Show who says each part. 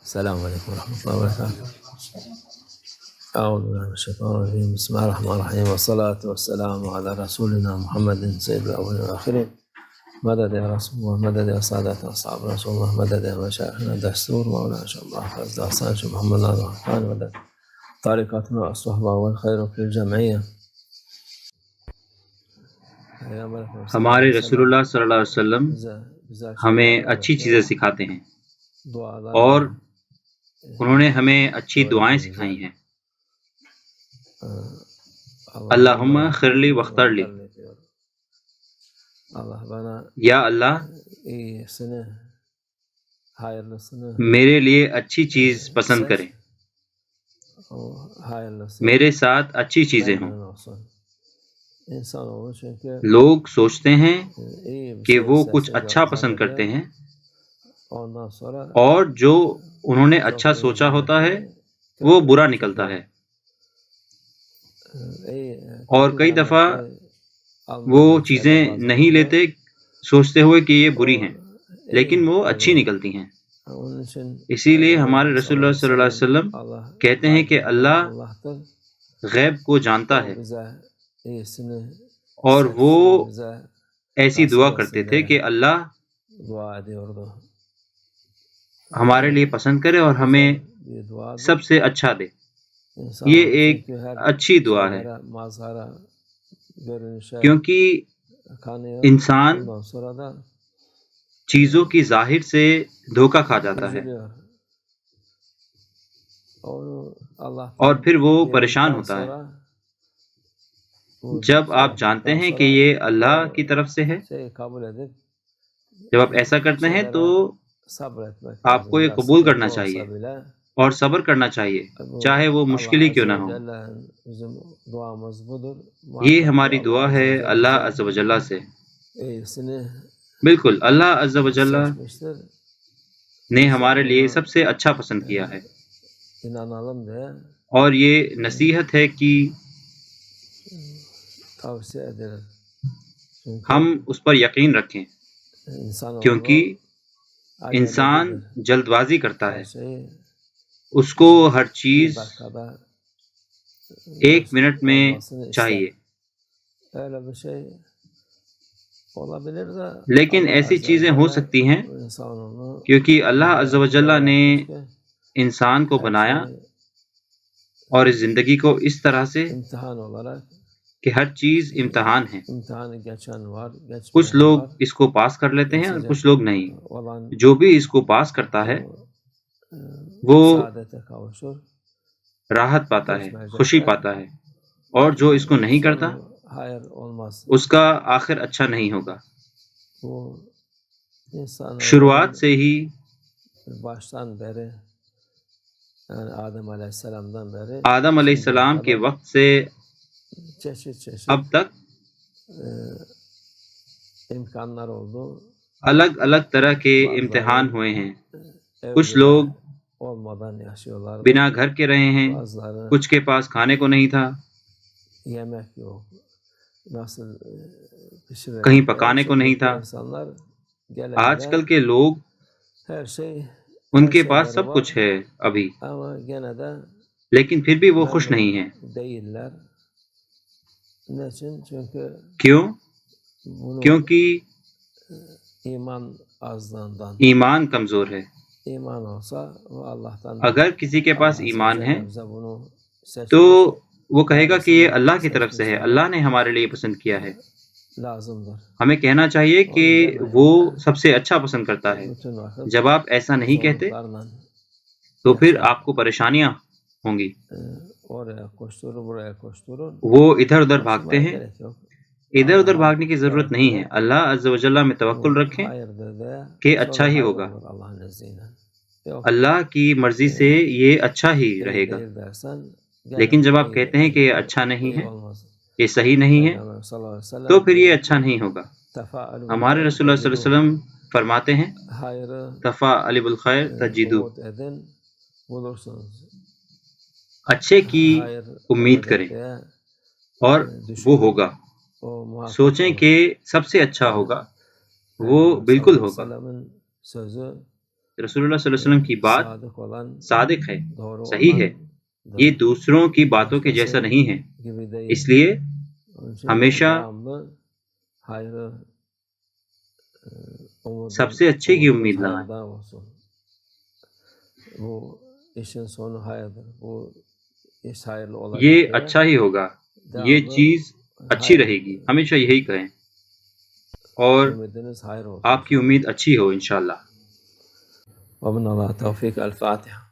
Speaker 1: السلام علیکم ورحمۃ اللہ وبرکاتہ. اعوذ باللہ من الشیطان الرجیم. بسم اللہ الرحمن الرحیم. والصلاة والسلام علی رسولنا محمد سید الاولین والآخرین. مدد یا رسول اللہ، مدد یا سادات اصحاب رسول اللہ، مدد یا مشایخنا دستور مولانا شیخ اللہ فضل حسن شیخ محمد ناظر خان، مدد طریقتنا الصحبہ والخیر فی الجمعیہ.
Speaker 2: ہمارے رسول اللہ صلی اللہ علیہ وسلم ہمیں اچھی چیزیں سکھاتے ہیں اور انہوں نے ہمیں اچھی دعائیں سکھائی ہیں. اللہم اغفر لی واختر لی، یا اللہ میرے لیے اچھی چیز پسند کریں، میرے ساتھ اچھی چیزیں ہوں. لوگ سوچتے ہیں کہ وہ کچھ اچھا پسند کرتے ہیں اور جو انہوں نے اچھا سوچا ہوتا ہے وہ برا نکلتا ہے، اور کئی دفعہ وہ چیزیں نہیں لیتے سوچتے ہوئے کہ یہ بری ہیں لیکن وہ اچھی نکلتی ہیں. اسی لیے ہمارے رسول اللہ صلی اللہ علیہ وسلم کہتے ہیں کہ اللہ غیب کو جانتا ہے، اور وہ ایسی دعا کرتے تھے کہ اللہ ہمارے لیے پسند کرے اور ہمیں سب سے اچھا دے. یہ ایک اچھی دعا ہے کیونکہ انسان چیزوں کی ظاہر سے دھوکہ کھا جاتا ہے اور پھر وہ پریشان ہوتا ہے. جب آپ جانتے ہیں کہ یہ اللہ کی طرف سے ہے، جب آپ ایسا کرتے ہیں تو آپ کو یہ قبول کرنا چاہیے اور صبر کرنا چاہیے، چاہے وہ مشکل ہی کیوں نہ ہو. یہ ہماری دعا ہے اللہ عز و جل سے. بالکل اللہ عز و جل نے ہمارے لیے سب سے اچھا پسند کیا ہے، اور یہ نصیحت ہے کہ ہم اس پر یقین رکھیں، کیونکہ انسان جلد بازی کرتا ہے، اس کو ہر چیز 1 منٹ میں چاہیے. لیکن ایسی چیزیں ہو سکتی ہیں کیونکہ اللہ عز و جل نے انسان کو بنایا اور اس زندگی کو اس طرح سے کہ ہر چیز امتحان ہے. کچھ لوگ اس کو پاس کر لیتے ہیں اور کچھ لوگ نہیں. جو بھی اس کو پاس کرتا ہے وہ راحت پاتا ہے، خوشی پاتا ہے، اور جو اس کو نہیں کرتا اس کا آخر اچھا نہیں ہوگا. شروعات سے ہی آدم علیہ السلام کے وقت سے اب تک الگ الگ طرح کے امتحان ہوئے ہیں. کچھ لوگ بنا گھر کے رہے ہیں، کچھ کے پاس کھانے کو نہیں تھا، کہیں پکانے کو نہیں تھا. آج کل کے لوگ ان کے پاس سب کچھ ہے ابھی، لیکن پھر بھی وہ خوش نہیں ہیں. کیوں؟ کیونکہ ایمان کمزور ہے. اگر کسی کے پاس ایمان ہے تو وہ کہے گا کہ یہ اللہ کی طرف سے ہے، اللہ نے ہمارے لیے پسند کیا ہے. ہمیں کہنا چاہیے کہ وہ سب سے اچھا پسند کرتا ہے. جب آپ ایسا نہیں کہتے تو پھر آپ کو پریشانیاں ہوں گی. وہ ادھر ادھر بھاگتے ہیں. ادھر ادھر بھاگنے کی ضرورت نہیں ہے. اللہ عز و جل میں توکل رکھیں کہ اچھا ہی ہوگا. اللہ کی مرضی سے یہ اچھا ہی رہے گا. لیکن جب آپ کہتے ہیں کہ یہ اچھا نہیں ہے، یہ صحیح نہیں ہے، تو پھر یہ اچھا نہیں ہوگا. ہمارے رسول اللہ صلی اللہ علیہ وسلم فرماتے ہیں تفاعلوا بالخیر تجدوہ، اچھے کی امید کریں اور وہ ہوگا. سوچیں کہ سب سے اچھا ہوگا، وہ بالکل ہوگا. رسول اللہ صلی اللہ علیہ وسلم کی بات
Speaker 1: صادق olan
Speaker 2: صادق ہے،
Speaker 1: doğru
Speaker 2: صحیح
Speaker 1: olan
Speaker 2: ہے، یہ دوسروں کی باتوں کے جیسا نہیں ہے،
Speaker 1: gibi değil.
Speaker 2: اس لیے
Speaker 1: Onun için
Speaker 2: ہمیشہ
Speaker 1: devamlı hayrı
Speaker 2: سب سے اچھے کی امید لگائیں۔
Speaker 1: hayırda olsun. Bu işin sonu hayırdır. Bu iş hayırlı olacak
Speaker 2: یہ
Speaker 1: diye
Speaker 2: اچھا ہی ہوگا، یہ
Speaker 1: devamlı
Speaker 2: چیز اچھی رہے گی، ہمیشہ یہی کہیں اور
Speaker 1: ümidiniz hayır olsun.
Speaker 2: آپ کی امید اچھی ہو انشاءاللہ۔
Speaker 1: ومن الله توفيق. الفاتحة.